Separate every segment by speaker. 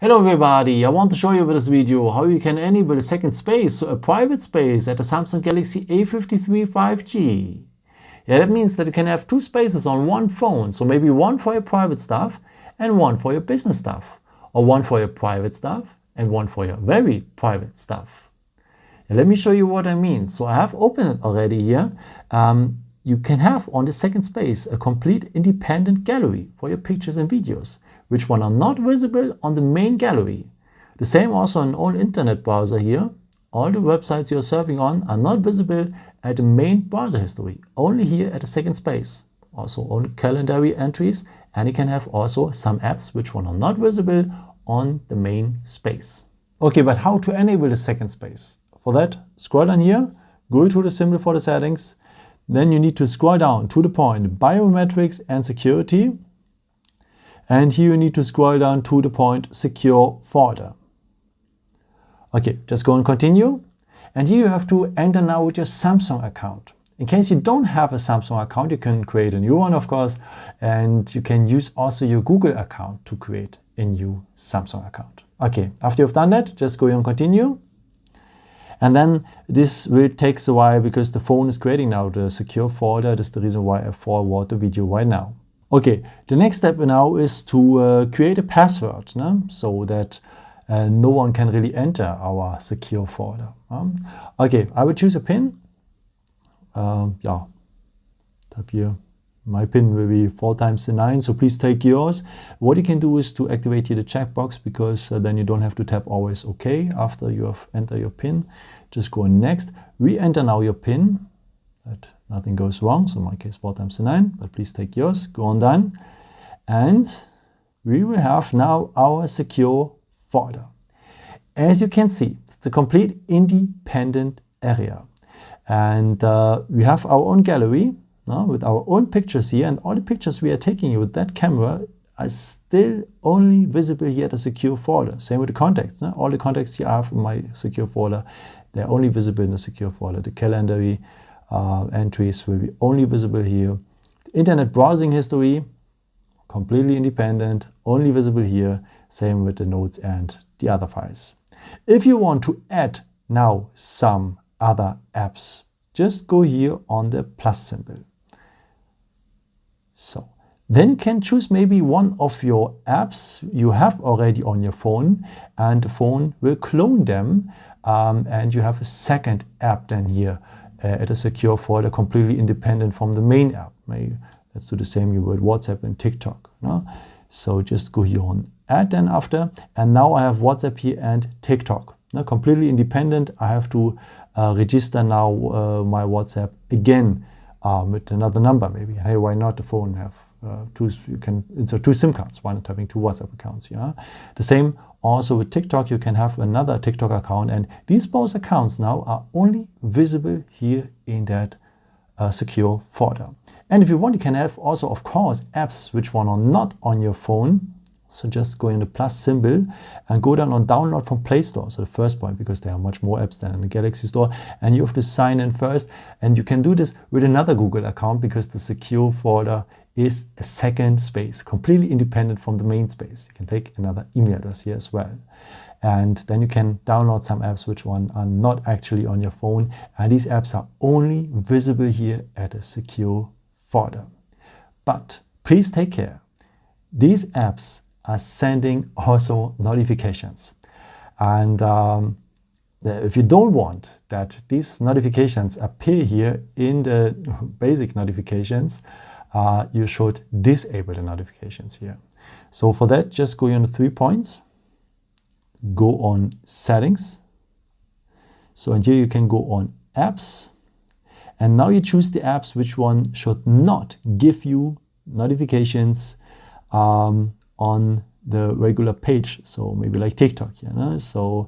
Speaker 1: Hello everybody, I want to show you with this video how you can enable a second space, so a private space at the Samsung Galaxy A53 5G. Yeah, that means that you can have two spaces on one phone, so maybe one for your private stuff and one for your business stuff, or one for your private stuff and one for your very private stuff. Yeah, let me show you what I mean. So I have opened it already here. You can have on the second space a complete independent gallery for your pictures and videos, which one are not visible on the main gallery. The same also on all internet browser here. All the websites you're surfing on are not visible at the main browser history, only here at the second space. Also on calendar entries, and you can have also some apps which one are not visible on the main space. Okay, but how to enable the second space? For that, scroll down here, go to the symbol for the settings. Then you need to scroll down to the point biometrics and security. And here you need to scroll down to the point secure folder. Okay, just go and continue. And here you have to enter now with your Samsung account. In case you don't have a Samsung account, you can create a new one, of course. And you can use also your Google account to create a new Samsung account. Okay, after you've done that, just go and continue. And then this will take a while because the phone is creating now the secure folder. That's the reason why I forward the video right now. Okay, the next step now is to create a password, so that no one can really enter our secure folder. Okay, I will choose a pin. Type here. My pin will be 4 times the 9, so please take yours. What you can do is to activate here the checkbox, because then you don't have to tap always OK after you have entered your pin. Just go on next. Re-enter now your pin, that nothing goes wrong. So in my case 4 times the 9, but please take yours. Go on done. And we will have now our secure folder. As you can see, it's a complete independent area. And we have our own gallery with our own pictures here, and all the pictures we are taking with that camera are still only visible here at the secure folder. Same with the contacts. All the contacts here I have in my secure folder, they're only visible in the secure folder. The calendar entries will be only visible here. The internet browsing history, completely independent, only visible here. Same with the notes and the other files. If you want to add now some other apps, just go here on the plus symbol. So then you can choose maybe one of your apps you have already on your phone, and the phone will clone them, and you have a second app then here at a secure folder, completely independent from the main app. Maybe let's do the same with WhatsApp and TikTok. So just go here on add then after, and now I have WhatsApp here and TikTok. Completely independent. I have to register now my WhatsApp again with another number maybe. Hey, why not? The phone have you can insert 2 SIM cards. Why not having 2 WhatsApp accounts? Yeah. The same also with TikTok. You can have another TikTok account, and these both accounts now are only visible here in that secure folder. And if you want, you can have also, of course, apps which one are not on your phone. So just go in the plus symbol and go down on download from Play Store. So the first point, because there are much more apps than in the Galaxy Store, and you have to sign in first. And you can do this with another Google account, because the secure folder is a second space, completely independent from the main space. You can take another email address here as well. And then you can download some apps which one are not actually on your phone. And these apps are only visible here at a secure folder. But please take care. These apps are sending also notifications. And if you don't want that these notifications appear here in the basic notifications, you should disable the notifications here. So for that, just go on the 3 points, go on settings. So and here you can go on apps. And now you choose the apps which one should not give you notifications on the regular page. So maybe like TikTok, So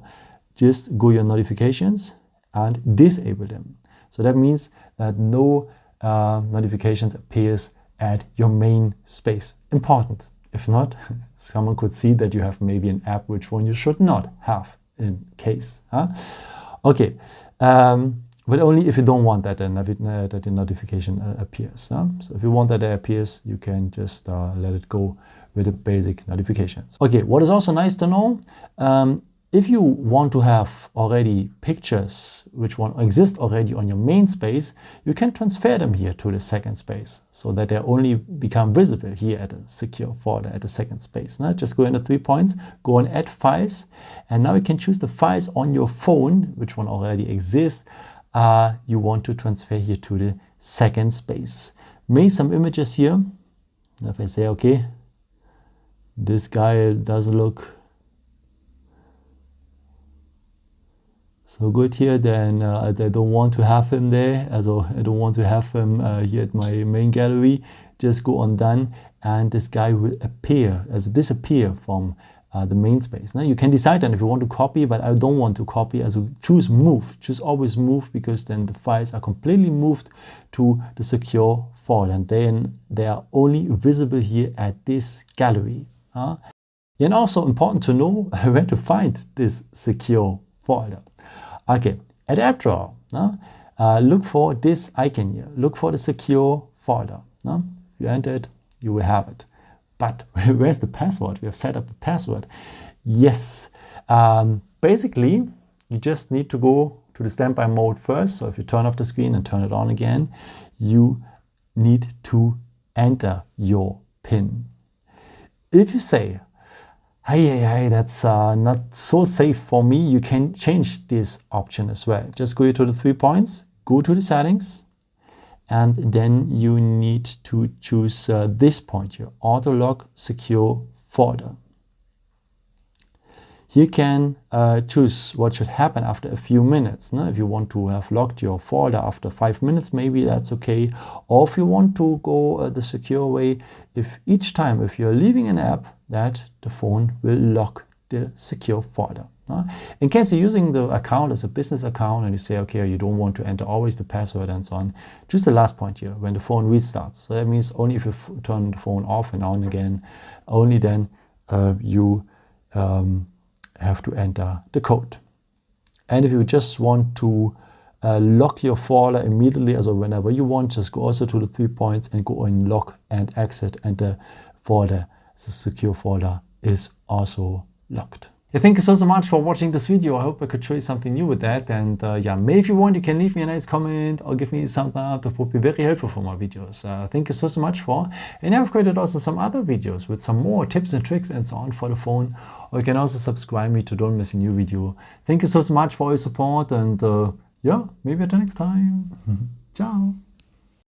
Speaker 1: just go your notifications and disable them. So that means that no notifications appears at your main space. Important. If not, someone could see that you have maybe an app which one you should not have in case. Okay. But only if you don't want that, that the notification appears. So if you want that it appears, you can just let it go with the basic notifications. Okay, what is also nice to know, if you want to have already pictures which exist already on your main space, you can transfer them here to the second space so that they only become visible here at a secure folder at the second space. Now just go in the 3 points, go on add files, and now you can choose the files on your phone, which one already exists, you want to transfer here to the second space. Maybe some images here. If I say, okay, this guy doesn't look so good here, then I don't want to have him there. Also, I don't want to have him here at my main gallery. Just go on done, and this guy will appear, disappear from the main space. Now you can decide then if you want to copy, but I don't want to copy. Also choose move, choose always move, because then the files are completely moved to the secure folder, and then they are only visible here at this gallery. And also important to know where to find this secure folder. Okay, at App Drawer, look for this icon here. Look for the secure folder. If you enter it, you will have it. But where's the password? We have set up the password. Yes, basically, you just need to go to the standby mode first. So if you turn off the screen and turn it on again, you need to enter your PIN. If you say, hey, that's not so safe for me, you can change this option as well. Just go to the 3 points, go to the settings, and then you need to choose this point here, auto lock secure folder. You can choose what should happen after a few minutes. If you want to have locked your folder after 5 minutes, maybe that's okay. Or if you want to go the secure way, if each time if you're leaving an app, that the phone will lock the secure folder. In case you're using the account as a business account and you say, okay, you don't want to enter always the password and so on, just the last point here, when the phone restarts. So that means only if you turn the phone off and on again, only then you have to enter the code. And if you just want to lock your folder immediately, also whenever you want, just go also to the 3 points and go in lock and exit, and the folder, the secure folder, is also locked. Yeah, thank you so much for watching this video. I hope I could show you something new with that. And yeah, maybe if you want, you can leave me a nice comment or give me a thumbs up. That would be very helpful for my videos. Thank you so much for. And I've created also some other videos with some more tips and tricks and so on for the phone. Or you can also subscribe me to don't miss a new video. Thank you so much for your support, and yeah, maybe until next time. Ciao.